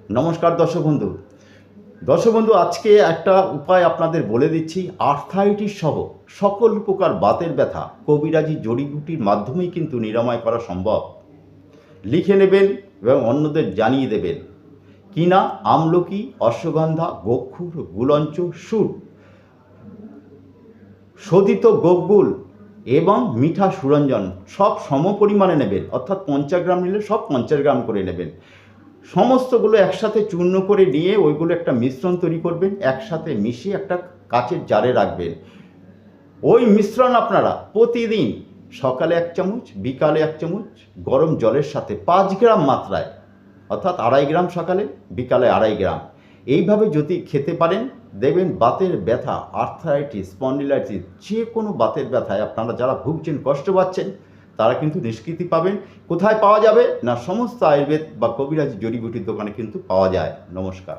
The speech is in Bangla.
নমস্কার দর্শক বন্ধু, আজকে একটা উপায় আপনাদের বলে দিচ্ছি। আর্থ্রাইটিস সহ সকল প্রকার বাতের ব্যথা কবিরাজি জড়িবুটির মাধ্যমেই কিন্তু নিরাময় করা সম্ভব। লিখে নেবেন এবং অন্যদের জানিয়ে দেবেন। কিনা আমলকি, অশ্বগন্ধা, গোক্ষুর, গুলঞ্চ, সুর, শোধিত গোগুল এবং মিঠা সুরঞ্জন সব সম পরিমাণে নেবেন, অর্থাৎ 50 গ্রাম নিলে সব 50 গ্রাম করে নেবেন। সমস্তগুলো একসাথে চূর্ণ করে নিয়ে ওইগুলো একটা মিশ্রণ তৈরি করবেন, একসাথে মিশিয়ে একটা কাচের জারে রাখবেন। ওই মিশ্রণ আপনারা প্রতিদিন সকালে 1 চামচ, বিকালে 1 চামচ গরম জলের সাথে 5 গ্রাম মাত্রায়, অর্থাৎ 2.5 গ্রাম সকালে, বিকালে 2.5 গ্রাম, এইভাবে যদি খেতে পারেন দেখবেন বাতের ব্যথা, আর্থ্রাইটিস, স্পন্ডিলাইটিস, যে কোনো বাতের ব্যথায় আপনারা যারা ভুগছেন, কষ্ট পাচ্ছেন, তারা কিন্তু নিষ্কৃতি পাবেন। কোথায় পাওয়া যাবে না, সমস্ত আয়ুর্বেদ বা কবিরাজি জড়িবুটির দোকানে কিন্তু পাওয়া যায়। নমস্কার।